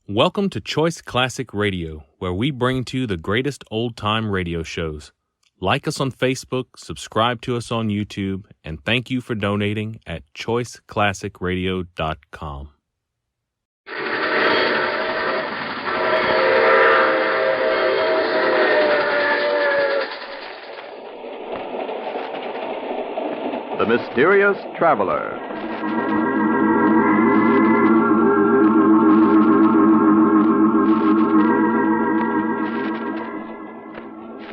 Welcome to Choice Classic Radio, where we bring to you the greatest old-time radio shows. Like us on Facebook, subscribe to us on YouTube, and thank you for donating at choiceclassicradio.com. The Mysterious Traveler.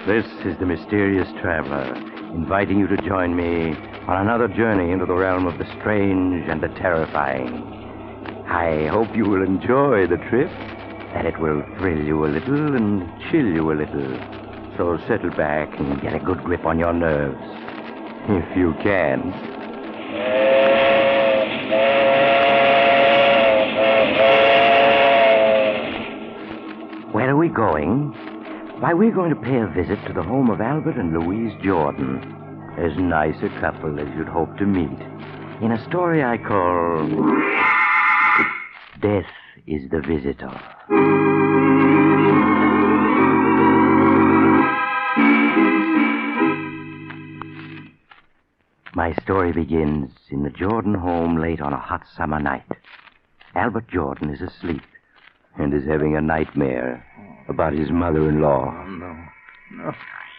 This is the Mysterious Traveler, inviting you to join me on another journey into the realm of the strange and the terrifying. I hope you will enjoy the trip, that it will thrill you a little and chill you a little. So settle back and get a good grip on your nerves, if you can. Where are we going? Why, we're going to pay a visit to the home of Albert and Louise Jordan. As nice a couple as you'd hope to meet. In a story I call Death is the Visitor. My story begins in the Jordan home late on a hot summer night. Albert Jordan is asleep and is having a nightmare about his mother-in-law. Oh, no.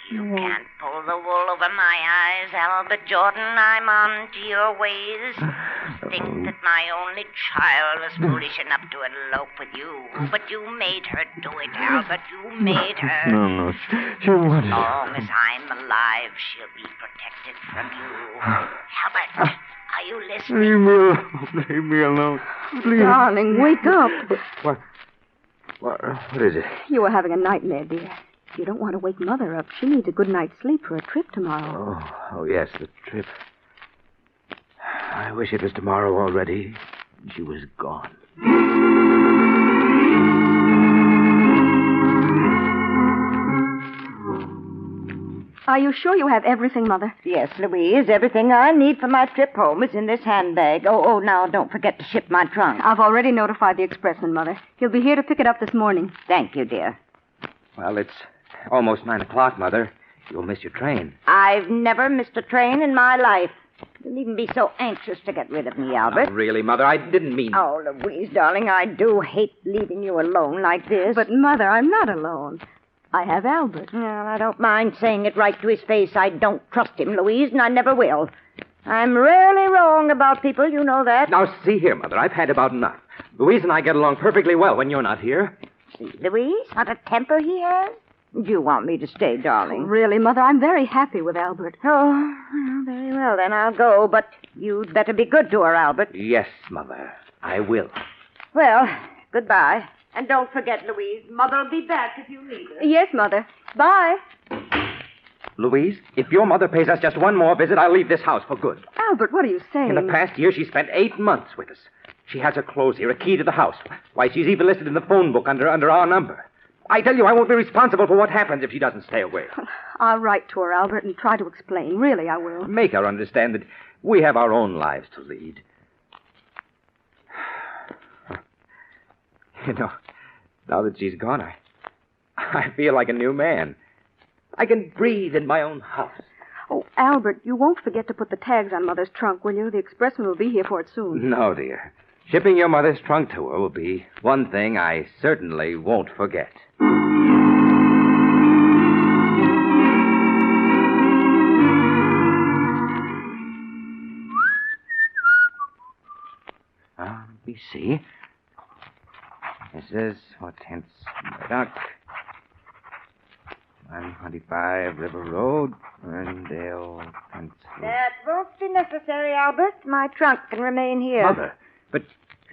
You can't pull the wool over my eyes, Albert Jordan. I'm on to your ways. Think that my only child was foolish enough to elope with you. But you made her do it, Albert. You made her. No. She wanted... As long as I'm alive, she'll be protected from you. Albert, are you listening? Leave me alone. Please. Darling, wake up. What is it? You were having a nightmare, dear. You don't want to wake Mother up. She needs a good night's sleep for a trip tomorrow. Oh, yes, the trip. I wish it was tomorrow already. She was gone. Are you sure you have everything, Mother? Yes, Louise. Everything I need for my trip home is in this handbag. Oh, now don't forget to ship my trunk. I've already notified the expressman, Mother. He'll be here to pick it up this morning. Thank you, dear. Well, it's almost 9 o'clock, Mother. You'll miss your train. I've never missed a train in my life. You needn't be so anxious to get rid of me, Albert. Not really, Mother. I didn't mean... Oh, Louise, darling, I do hate leaving you alone like this. But, Mother, I'm not alone. I have Albert. Well, I don't mind saying it right to his face. I don't trust him, Louise, and I never will. I'm rarely wrong about people, you know that. Now, see here, Mother. I've had about enough. Louise and I get along perfectly well when you're not here. See, Louise, what a temper he has. Do you want me to stay, darling? Really, Mother, I'm very happy with Albert. Oh, well, very well, then I'll go. But you'd better be good to her, Albert. Yes, Mother. I will. Well, goodbye. And don't forget, Louise, Mother'll be back if you need her. Yes, Mother. Bye. Louise, if your mother pays us just one more visit, I'll leave this house for good. Albert, what are you saying? In the past year, she spent 8 months with us. She has her clothes here, a key to the house. Why, she's even listed in the phone book under our number. I tell you, I won't be responsible for what happens if she doesn't stay away. I'll write to her, Albert, and try to explain. Really, I will. Make her understand that we have our own lives to lead. You know, now that she's gone, I feel like a new man. I can breathe in my own house. Oh, Albert, you won't forget to put the tags on Mother's trunk, will you? The expressman will be here for it soon. No, dear. Shipping your mother's trunk to her will be one thing I certainly won't forget. Let me see. This is what hence Duck. 125 River Road, Ferndale, Pennsylvania. That won't be necessary, Albert. My trunk can remain here. Mother, but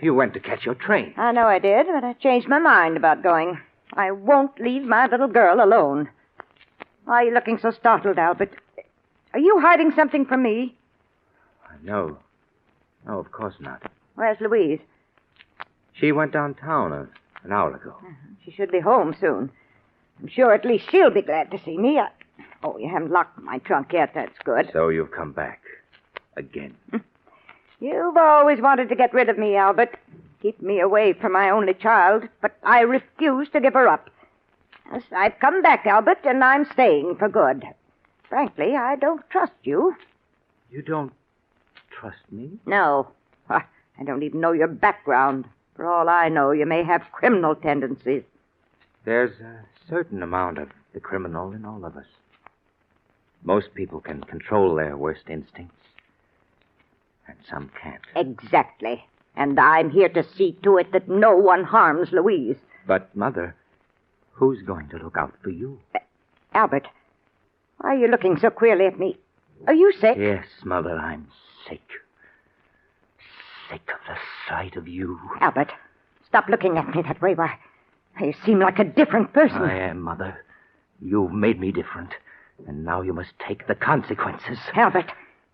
you went to catch your train. I know I did, but I changed my mind about going. I won't leave my little girl alone. Why are you looking so startled, Albert? Are you hiding something from me? No. No, of course not. Where's Louise? She went downtown an hour ago. She should be home soon. I'm sure at least she'll be glad to see me. Oh, you haven't locked my trunk yet. That's good. So you've come back. Again. You've always wanted to get rid of me, Albert. keep me away from my only child, but I refuse to give her up. Yes, I've come back, Albert, and I'm staying for good. Frankly, I don't trust you. You don't trust me? No. I don't even know your background. For all I know, you may have criminal tendencies. There's a certain amount of the criminal in all of us. Most people can control their worst instincts, and some can't. Exactly. And I'm here to see to it that no one harms Louise. But, Mother, who's going to look out for you? Albert, why are you looking so queerly at me? Are you sick? Yes, Mother, I'm sick. Sick of the sight of you. Albert, stop looking at me that way. Why, you seem like a different person. I am, Mother. You've made me different, and now you must take the consequences. Albert,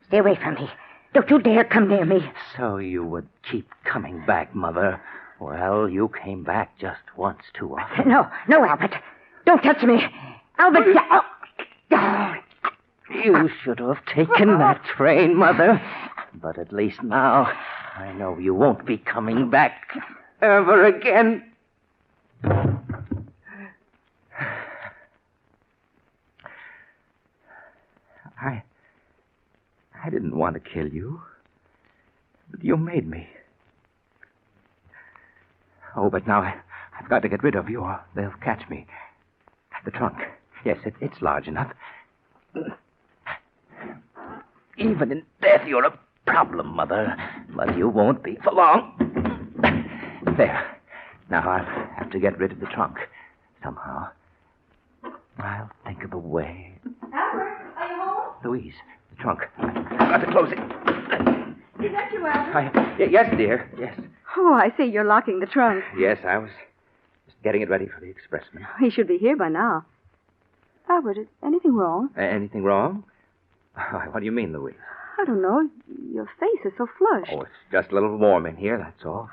stay away from me. Don't you dare come near me. So you would keep coming back, Mother. Well, you came back just once too often. No, Albert. Don't touch me. Albert, You should have taken that train, Mother. But at least now, I know you won't be coming back ever again. I didn't want to kill you, but you made me. Oh, but now I've got to get rid of you or they'll catch me. The trunk. Yes, it's large enough. Even in death, you're a problem, Mother. But you won't be for long. There. Now I'll have to get rid of the trunk. Somehow. I'll think of a way. Albert, are you home? Louise, the trunk. I've got to close it. Is that you, Albert? Yes, dear. Yes. Oh, I see. You're locking the trunk. Yes, I was just getting it ready for the expressman. He should be here by now. Albert, is anything wrong? Anything wrong? What do you mean, Louise? I don't know. Your face is so flushed. Oh, it's just a little warm in here, that's all.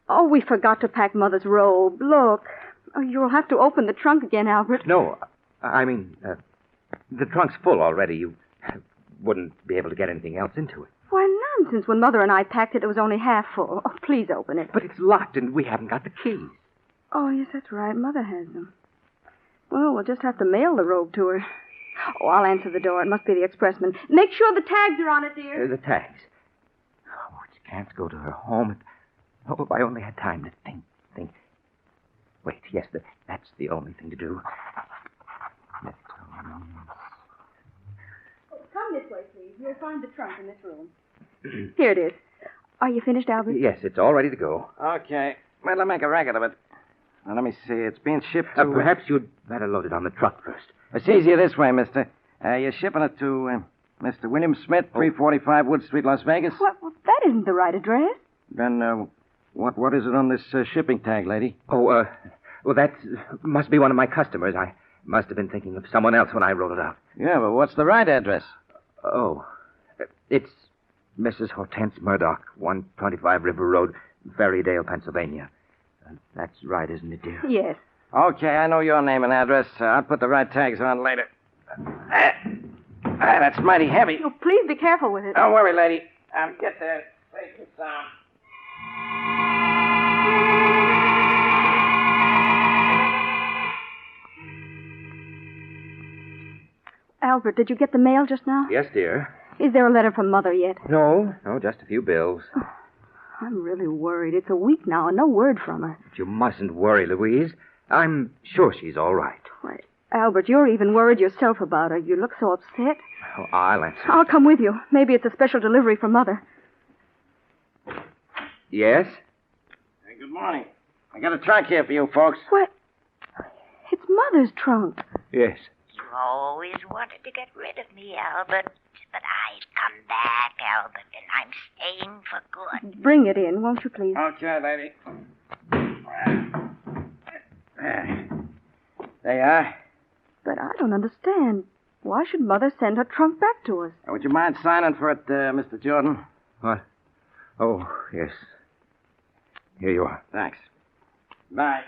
Oh, we forgot to pack Mother's robe. Look. Oh, you'll have to open the trunk again, Albert. No, I mean, the trunk's full already. You wouldn't be able to get anything else into it. Why, nonsense. When Mother and I packed it, it was only half full. Oh, please open it. But it's locked, and we haven't got the keys. Oh, yes, that's right. Mother has them. Well, we'll just have to mail the robe to her. Oh, I'll answer the door. It must be the expressman. Make sure the tags are on it, dear. The tags. Oh, it's a chance to go to her home. Oh, if I only had time to think. Wait, yes, that's the only thing to do. Come this way, please. You'll find the trunk in this room. Here it is. Are you finished, Albert? Yes, it's all ready to go. Okay. Well, I'll make a racket of it. Now, let me see. It's being shipped to... Perhaps you'd better load it on the truck first. It's easier this way, mister. You're shipping it to Mr. William Smith, 345 Wood Street, Las Vegas? Well, that isn't the right address. Then, what is it on this shipping tag, lady? Oh, well, that must be one of my customers. I must have been thinking of someone else when I wrote it out. Yeah, but what's the right address? Oh, it's Mrs. Hortense Murdoch, 125 River Road, Ferrydale, Pennsylvania. That's right, isn't it, dear? Yes. Okay, I know your name and address. I'll put the right tags on later. That's mighty heavy. Oh, please be careful with it. Don't worry, lady. I'll get there safe and sound. Albert, did you get the mail just now? Yes, dear. Is there a letter from Mother yet? No, just a few bills. I'm really worried. It's a week now and no word from her. But you mustn't worry, Louise. I'm sure she's all right. Why, Albert, you're even worried yourself about her. You look so upset. Oh, I'll answer. I'll come with you. Maybe it's a special delivery from Mother. Yes? Hey, good morning. I got a trunk here for you folks. What? It's Mother's trunk. Yes. You always wanted to get rid of me, Albert. But I've come back, Albert, and I'm staying for good. Bring it in, won't you, please? Okay, lady. There you are. But I don't understand. Why should Mother send her trunk back to us? Would you mind signing for it, Mr. Jordan? What? Oh, yes. Here you are. Thanks. Bye.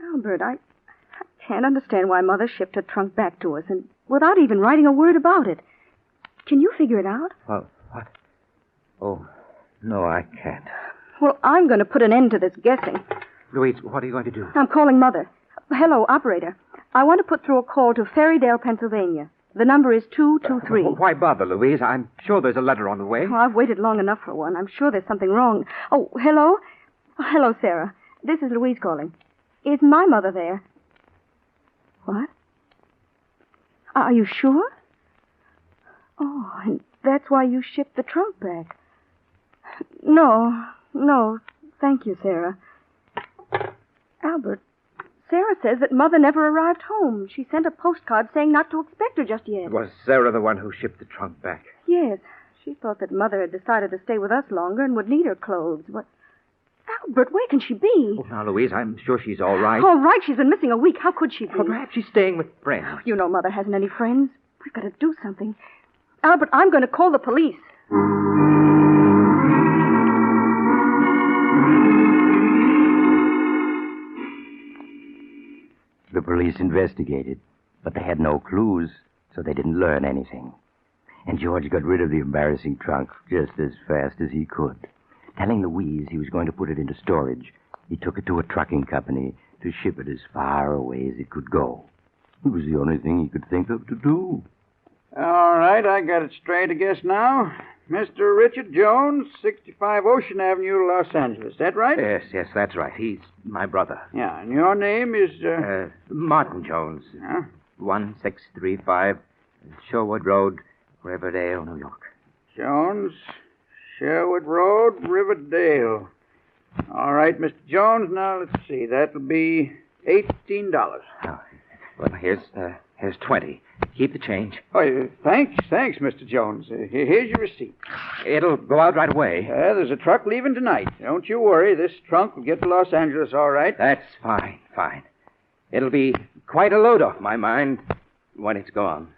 Albert, I can't understand why Mother shipped her trunk back to us and without even writing a word about it. Can you figure it out? What? Oh, no, I can't. Well, I'm going to put an end to this guessing. Louise, what are you going to do? I'm calling Mother. Hello, operator. I want to put through a call to Ferrydale, Pennsylvania. The number is 223. Why bother, Louise? I'm sure there's a letter on the way. Oh, I've waited long enough for one. I'm sure there's something wrong. Oh, hello? Oh, hello, Sarah. This is Louise calling. Is my mother there? What? Are you sure? Oh, and that's why you shipped the trunk back. No, thank you, Sarah. Albert, Sarah says that Mother never arrived home. She sent a postcard saying not to expect her just yet. Was Sarah the one who shipped the trunk back? Yes. She thought that Mother had decided to stay with us longer and would need her clothes. But, Albert, where can she be? Oh, now, Louise, I'm sure she's all right. All right, she's been missing a week. How could she be? Well, perhaps she's staying with friends. You know Mother hasn't any friends. We've got to do something. Albert, I'm going to call the police. The police investigated, but they had no clues, so they didn't learn anything. And George got rid of the embarrassing trunk just as fast as he could. Telling Louise he was going to put it into storage, he took it to a trucking company to ship it as far away as it could go. It was the only thing he could think of to do. All right, I got it straight, I guess, now. Mr. Richard Jones, 65 Ocean Avenue, Los Angeles. That right? Yes, that's right. He's my brother. Yeah, and your name is, Martin Jones. Huh? 1635 Sherwood Road, Riverdale, New York. Jones, Sherwood Road, Riverdale. All right, Mr. Jones, now let's see. That'll be $18. Oh, well, here's 20. Keep the change. Oh, thanks, Mr. Jones. Here's your receipt. It'll go out right away. There's a truck leaving tonight. Don't you worry. This trunk will get to Los Angeles all right. That's fine. It'll be quite a load off my mind when it's gone.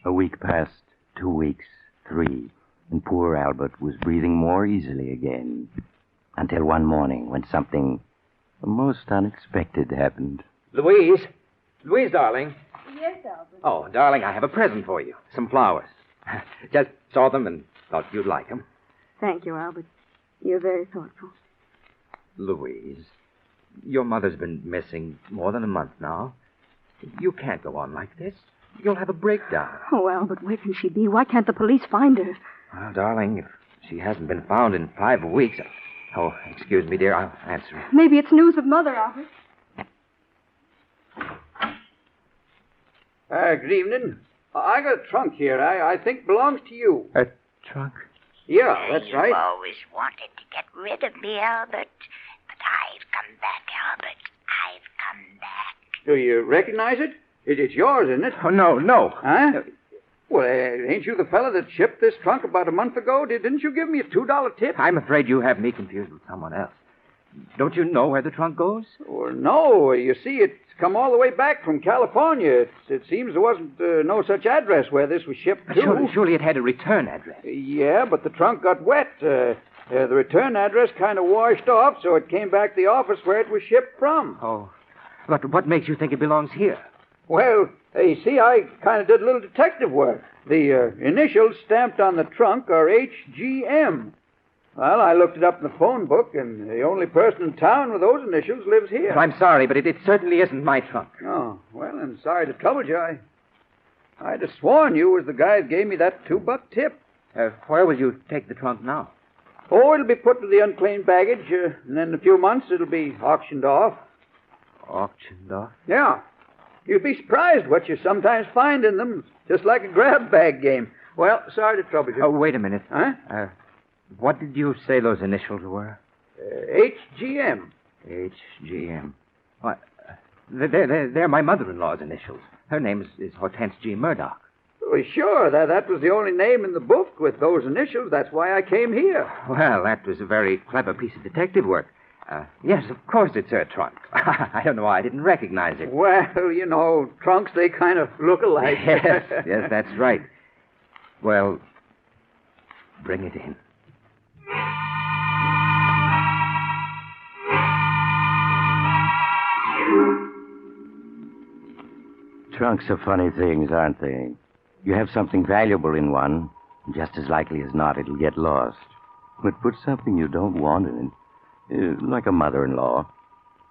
A week passed, 2 weeks, 3, and poor Albert was breathing more easily again. Until one morning when something most unexpected happened. Louise, darling. Yes, Albert. Oh, darling, I have a present for you. Some flowers. Just saw them and thought you'd like them. Thank you, Albert. You're very thoughtful. Louise, your mother's been missing more than a month now. You can't go on like this. You'll have a breakdown. Oh, Albert, where can she be? Why can't the police find her? Well, darling, if she hasn't been found in 5 weeks... Oh, excuse me, dear. I'll answer. Maybe it's news of Mother, Albert. Good evening. I got a trunk here. I think belongs to you. A trunk? Yeah, that's right. You always wanted to get rid of me, Albert. But I've come back, Albert. I've come back. Do you recognize it? It's yours, isn't it? Oh, no. Huh? Well, ain't you the fella that shipped this trunk about a month ago? Didn't you give me a $2 tip? I'm afraid you have me confused with someone else. Don't you know where the trunk goes? Well, no. You see, it's come all the way back from California. It seems there wasn't no such address where this was shipped to. Surely it had a return address. Yeah, but the trunk got wet. The return address kind of washed off, so it came back to the office where it was shipped from. Oh. But what makes you think it belongs here? Well, you see, I kind of did a little detective work. The initials stamped on the trunk are HGM. Well, I looked it up in the phone book, and the only person in town with those initials lives here. I'm sorry, but it certainly isn't my trunk. Oh, well, I'm sorry to trouble you. I'd have sworn you was the guy that gave me that $2 tip. Where will you take the trunk now? Oh, it'll be put to the unclaimed baggage, and in a few months it'll be auctioned off. Auctioned off? Yeah. You'd be surprised what you sometimes find in them, just like a grab bag game. Well, sorry to trouble you. Oh, wait a minute. Huh? What did you say those initials were? HGM. HGM. What? They're my mother-in-law's initials. Her name is Hortense G. Murdoch. Well, sure. That was the only name in the book with those initials. That's why I came here. Well, that was a very clever piece of detective work. Yes, of course it's her trunk. I don't know why I didn't recognize it. Well, you know, trunks, they kind of look alike. Yes, that's right. Well, bring it in. Trunks are funny things, aren't they? You have something valuable in one, just as likely as not it'll get lost. But put something you don't want in it, like a mother-in-law,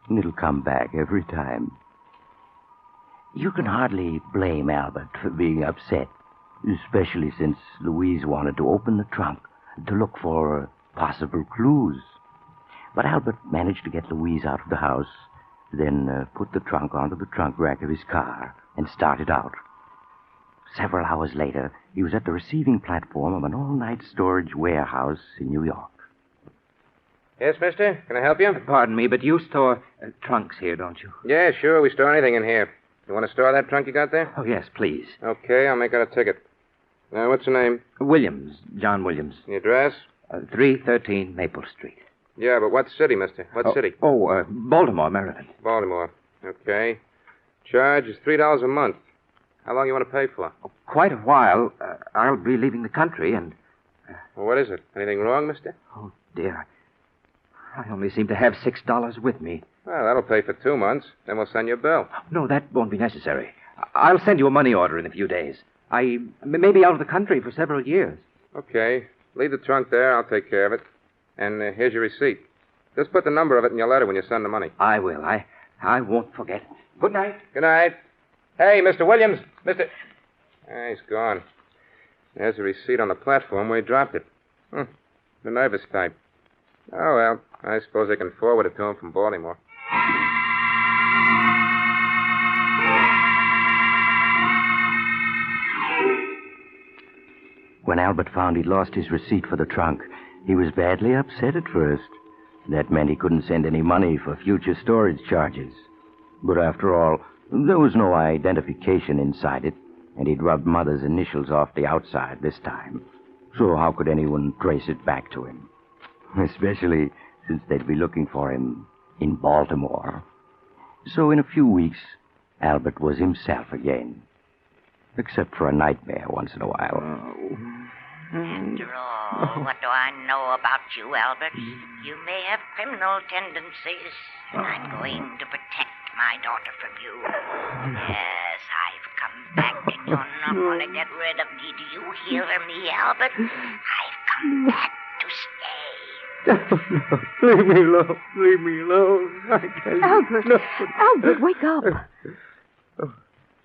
and it'll come back every time. You can hardly blame Albert for being upset, especially since Louise wanted to open the trunk to look for possible clues. But Albert managed to get Louise out of the house, then put the trunk onto the trunk rack of his car and started out. Several hours later, he was at the receiving platform of an all-night storage warehouse in New York. Yes, mister? Can I help you? Pardon me, but you store trunks here, don't you? Yeah, sure. We store anything in here. You want to store that trunk you got there? Oh, yes, please. Okay, I'll make out a ticket. Now, what's your name? Williams, John Williams. The address? 313 Maple Street. Yeah, but what city, mister? What city? Baltimore, Maryland. Baltimore. Okay. Charge is $3 a month. How long you want to pay for? Quite a while. I'll be leaving the country and... Well, what is it? Anything wrong, mister? Oh, dear. I only seem to have $6 with me. Well, that'll pay for 2 months. Then we'll send you a bill. No, that won't be necessary. I'll send you a money order in a few days. I may be out of the country for several years. Okay. Leave the trunk there. I'll take care of it. And here's your receipt. Just put the number of it in your letter when you send the money. I will. I won't forget. Good night. Good night. Hey, Mr. Williams. Mr. He's gone. There's a receipt on the platform where he dropped it. The nervous type. Oh, well, I suppose they can forward it to him from Baltimore. When Albert found he'd lost his receipt for the trunk, he was badly upset at first. That meant he couldn't send any money for future storage charges. But after all, there was no identification inside it, and he'd rubbed Mother's initials off the outside this time. So how could anyone trace it back to him? Especially since they'd be looking for him in Baltimore. So in a few weeks, Albert was himself again. Except for a nightmare once in a while. After all, what do I know about you, Albert? You may have criminal tendencies, and I'm going to protect my daughter from you. Yes, I've come back, and you're not going to get rid of me. Do you hear me, Albert? I've come back to stay. Leave me alone. Leave me alone. I can't. Albert! No. Albert, wake up.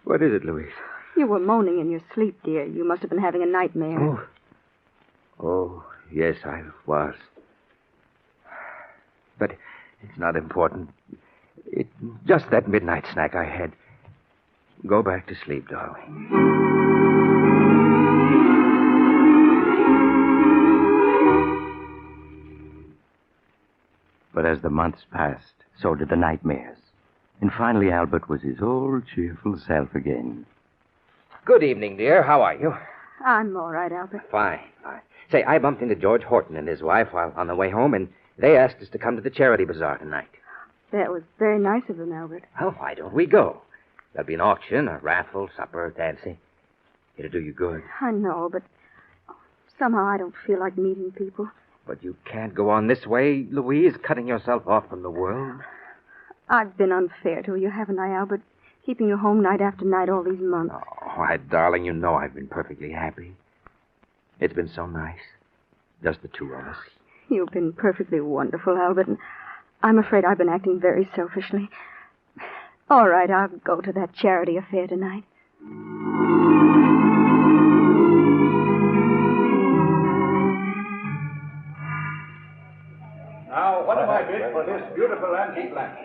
What is it, Louise? You were moaning in your sleep, dear. You must have been having a nightmare. Oh, yes, I was. But it's not important. It's just that midnight snack I had. Go back to sleep, darling. But as the months passed, so did the nightmares. And finally, Albert was his old cheerful self again. Good evening, dear. How are you? I'm all right, Albert. Fine. Say, I bumped into George Horton and his wife while on the way home, and they asked us to come to the charity bazaar tonight. That was very nice of them, Albert. Well, why don't we go? There'll be an auction, a raffle, supper, dancing. It'll do you good. I know, but somehow I don't feel like meeting people. But you can't go on this way, Louise, cutting yourself off from the world. I've been unfair to you, haven't I, Albert? Keeping you home night after night all these months. Oh, why, darling, you know I've been perfectly happy. It's been so nice. Just the two of us. You've been perfectly wonderful, Albert, and I'm afraid I've been acting very selfishly. All right, I'll go to that charity affair tonight. Now, what am I bid for this beautiful antique lamp?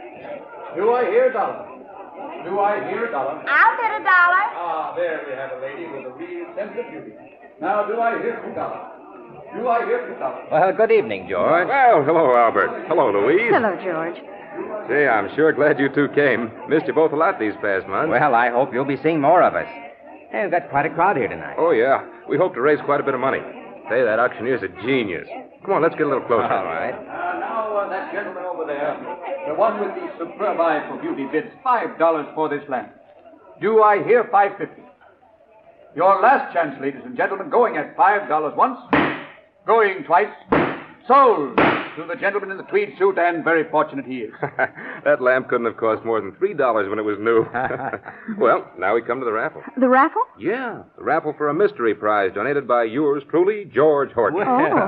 Do I hear $1? Do I hear $1? I'll bid $1. Ah, there we have a lady with a real sense of beauty. Now, do I hear $2? Do I hear $2? Well, good evening, George. Well, hello, Albert. Hello, Louise. Hello, George. Say, I'm sure glad you two came. Missed you both a lot these past months. Well, I hope you'll be seeing more of us. Hey, we've got quite a crowd here tonight. Oh, yeah. We hope to raise quite a bit of money. Say, that auctioneer's a genius. Come on, let's get a little closer. All right. Now, that gentleman over there, the one with the superb eye for beauty, bids $5 for this lamp. Do I hear $5.50? Your last chance, ladies and gentlemen, going at $5 once, going twice, Sold to the gentleman in the tweed suit, and very fortunate he is. That lamp couldn't have cost more than $3 when it was new. Well, now we come to the raffle. The raffle? Yeah, the raffle for a mystery prize donated by yours truly, George Horton. Oh.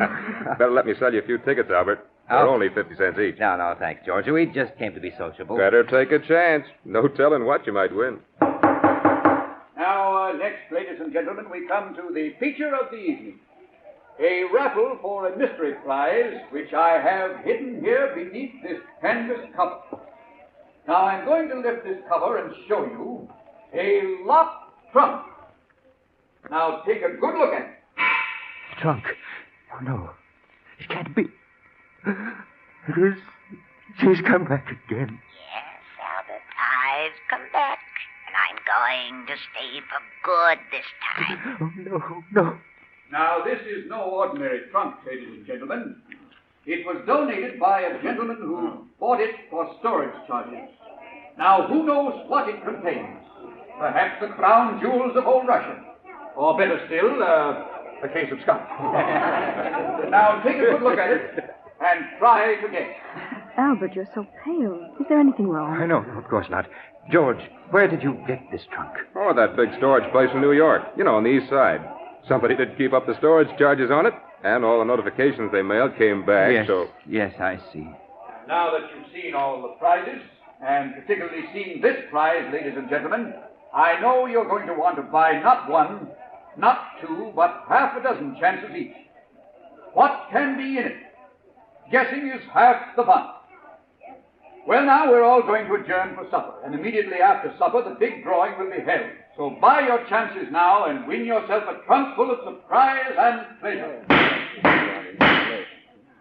Better let me sell you a few tickets, Albert. They're only 50 cents each. No, thanks, George. We just came to be sociable. Better take a chance. No telling what you might win. Now, next, ladies and gentlemen, we come to the feature of the evening. A raffle for a mystery prize, which I have hidden here beneath this canvas cover. Now, I'm going to lift this cover and show you a locked trunk. Now, take a good look at it. Trunk. Oh, no. It can't be. It is. She's come back again. Yes, Albert, I've come back. And I'm going to stay for good this time. Oh, no. Now, this is no ordinary trunk, ladies and gentlemen. It was donated by a gentleman who bought it for storage charges. Now, who knows what it contains? Perhaps the crown jewels of old Russia. Or better still, a case of scotch. Now, take a good look at it and try to guess. Albert, you're so pale. Is there anything wrong? No, of course not. George, where did you get this trunk? Oh, that big storage place in New York. You know, on the east side. Somebody did keep up the storage charges on it, and all the notifications they mailed came back, so... Yes, I see. Now that you've seen all the prizes, and particularly seen this prize, ladies and gentlemen, I know you're going to want to buy not one, not two, but half a dozen chances each. What can be in it? Guessing is half the fun. Well, now we're all going to adjourn for supper, and immediately after supper, the big drawing will be held. So buy your chances now and win yourself a trunk full of surprise and pleasure.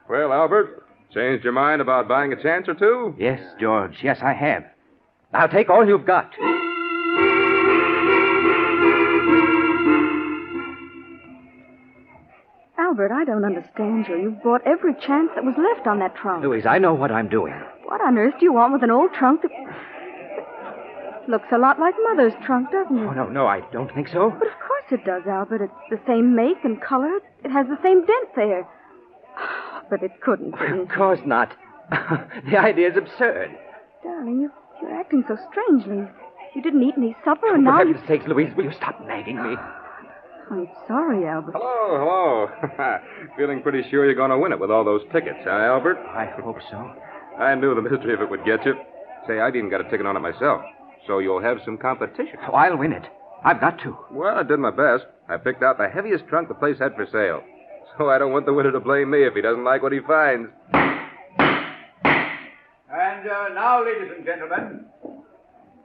Well, Albert, changed your mind about buying a chance or two? Yes, George. Yes, I have. Now take all you've got. Albert, I don't understand you. You've bought every chance that was left on that trunk. Louise, I know what I'm doing. What on earth do you want with an old trunk that... Looks a lot like Mother's trunk, doesn't it? Oh, no, I don't think so. But of course it does, Albert. It's the same make and color. It has the same dent there. But it couldn't be. Of course not. The idea is absurd. Darling, you're acting so strangely. You didn't eat any supper, and For now heaven's sakes, Louise, will you stop nagging me? I'm sorry, Albert. Hello. Feeling pretty sure you're going to win it with all those tickets, huh, Albert? I hope so. I knew the mystery of it would get you. Say, I've even got a ticket on it myself. So you'll have some competition. Oh, I'll win it. I've got to. Well, I did my best. I picked out the heaviest trunk the place had for sale. So I don't want the winner to blame me if he doesn't like what he finds. And now, ladies and gentlemen,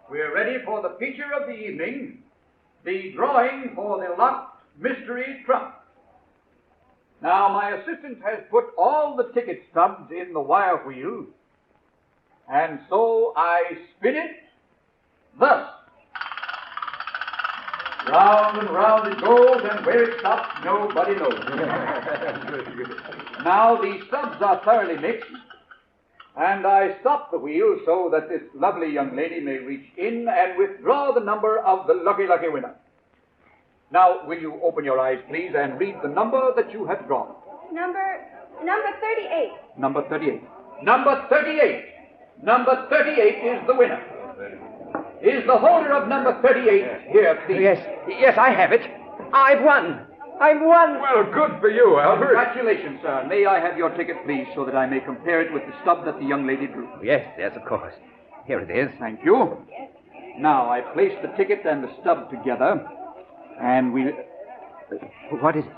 we're ready for the feature of the evening, the drawing for the locked mystery trunk. Now, my assistant has put all the ticket stubs in the wire wheel, and so I spin it thus. Round and round it goes, and where it stops, nobody knows. Now, the stubs are thoroughly mixed, and I stop the wheel so that this lovely young lady may reach in and withdraw the number of the lucky winner. Now, will you open your eyes, please, and read the number that you have drawn? Number 38. Number 38. Number 38. Number 38 is the winner. Is the holder of number 38 here, please? Yes, I have it. I've won. Well, good for you, Albert. Congratulations, sir. May I have your ticket, please, so that I may compare it with the stub that the young lady drew? Yes, of course. Here it is. Thank you. Now, I place the ticket and the stub together, and we... What is it?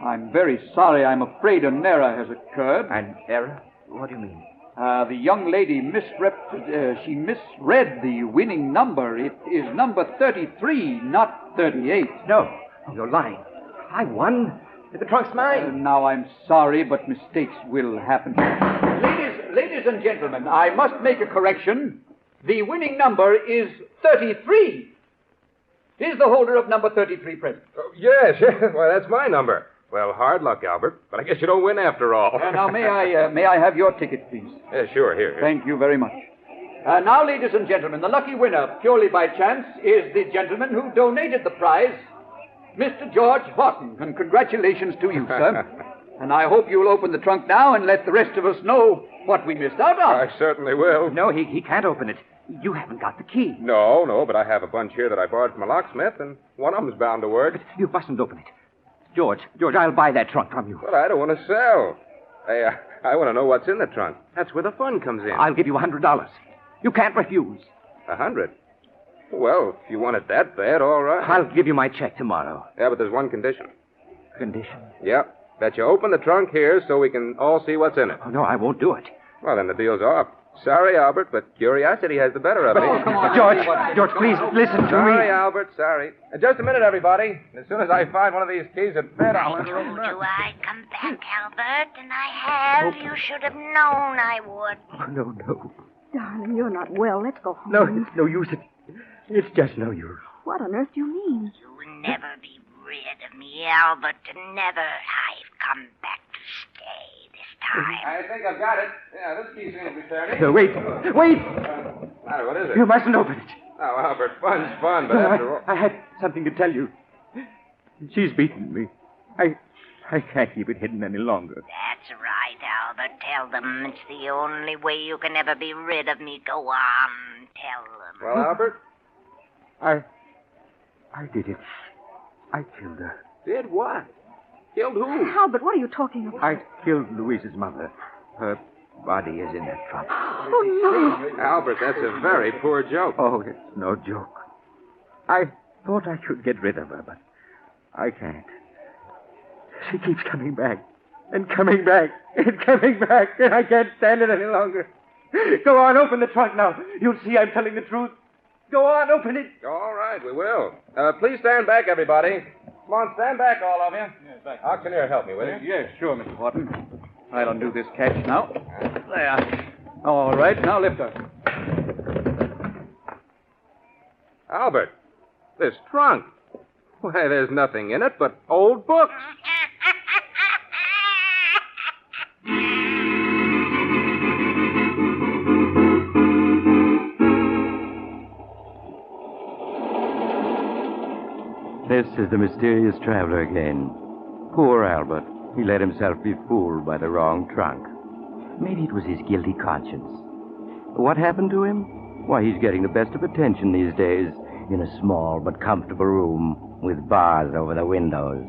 I'm very sorry. I'm afraid an error has occurred. An error? What do you mean? The young lady misread the winning number. It is number 33, not 38. No, you're lying. I won. The trunk's mine. Now, I'm sorry, but mistakes will happen. Ladies and gentlemen, I must make a correction. The winning number is 33. Is the holder of number 33 present? Oh, yes. Well, that's my number. Well, hard luck, Albert, but I guess you don't win after all. Now, may I have your ticket, please? Yeah, sure, here. Thank you very much. Now, ladies and gentlemen, the lucky winner, purely by chance, is the gentleman who donated the prize, Mr. George Horton. And congratulations to you, sir. And I hope you'll open the trunk now and let the rest of us know what we missed out on. I certainly will. No, he can't open it. You haven't got the key. No, but I have a bunch here that I borrowed from a locksmith, and one of them's bound to work. But you mustn't open it. George, I'll buy that trunk from you. Well, I don't want to sell. Hey, I want to know what's in the trunk. That's where the fun comes in. I'll give you $100. You can't refuse. 100? Well, if you want it that bad, all right. I'll give you my check tomorrow. Yeah, but there's one condition. Condition? Yeah, that you open the trunk here so we can all see what's in it. Oh, no, I won't do it. Well, then the deal's off. Sorry, Albert, but curiosity has the better of me. Oh, come on. George, please listen to me. Sorry, Albert, sorry. Just a minute, everybody. As soon as I find one of these keys at bed, I'll... I told you I'd come back, Albert, and I have. You should have known I would. Oh, no. Darling, you're not well. Let's go home. No, it's no use. It's just no use. What on earth do you mean? You'll never be rid of me, Albert. Never. I've come back to stay this time. I think I've got it. Yeah, this key seems to be turning. Wait. Matter, what is it? You mustn't open it. Oh, Albert, fun's fun, but No, after all... I had something to tell you. She's beaten me. I can't keep it hidden any longer. That's right, Albert. Tell them it's the only way you can ever be rid of me. Go on. Tell them. Well, Albert? I did it. I killed her. Did what? Killed who? Albert, what are you talking about? I killed Louise's mother. Her body is in that trunk. Oh, no. Albert, that's a very poor joke. Oh, it's no joke. I thought I could get rid of her, but I can't. She keeps coming back. And coming back. And coming back. And I can't stand it any longer. Go on, open the trunk now. You'll see I'm telling the truth. Go on, open it. All right, we will. Please stand back, everybody. Come on, stand back, all of you. Yes, back. Auctioneer, help me, will you? Yes, sure, Mr. Horton. I'll undo this catch now. There. All right, now lift her. Albert, this trunk. Why, there's nothing in it but old books. This is the mysterious traveler again. Poor Albert. He let himself be fooled by the wrong trunk. Maybe it was his guilty conscience. What happened to him? Why, he's getting the best of attention these days in a small but comfortable room with bars over the windows.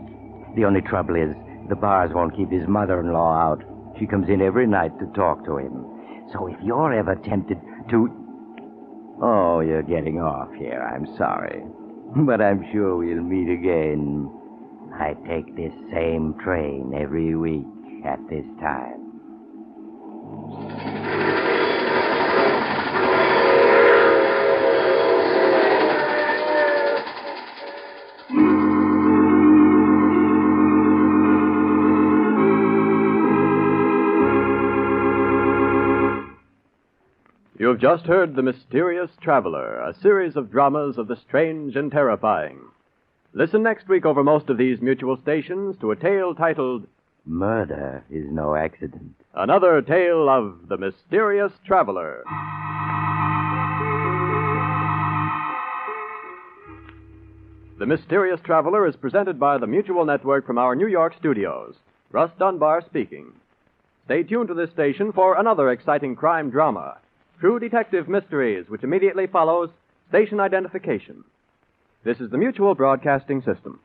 The only trouble is the bars won't keep his mother-in-law out. She comes in every night to talk to him. So if you're ever tempted to... Oh, you're getting off here. I'm sorry. But I'm sure we'll meet again. I take this same train every week at this time. You've just heard The Mysterious Traveler, a series of dramas of the strange and terrifying. Listen next week over most of these mutual stations to a tale titled Murder is no accident. Another Tale of the Mysterious Traveler. The Mysterious Traveler is presented by the Mutual Network from our New York studios. Russ Dunbar speaking. Stay tuned to this station for another exciting crime drama. True Detective Mysteries, which immediately follows Station Identification. This is the Mutual Broadcasting System.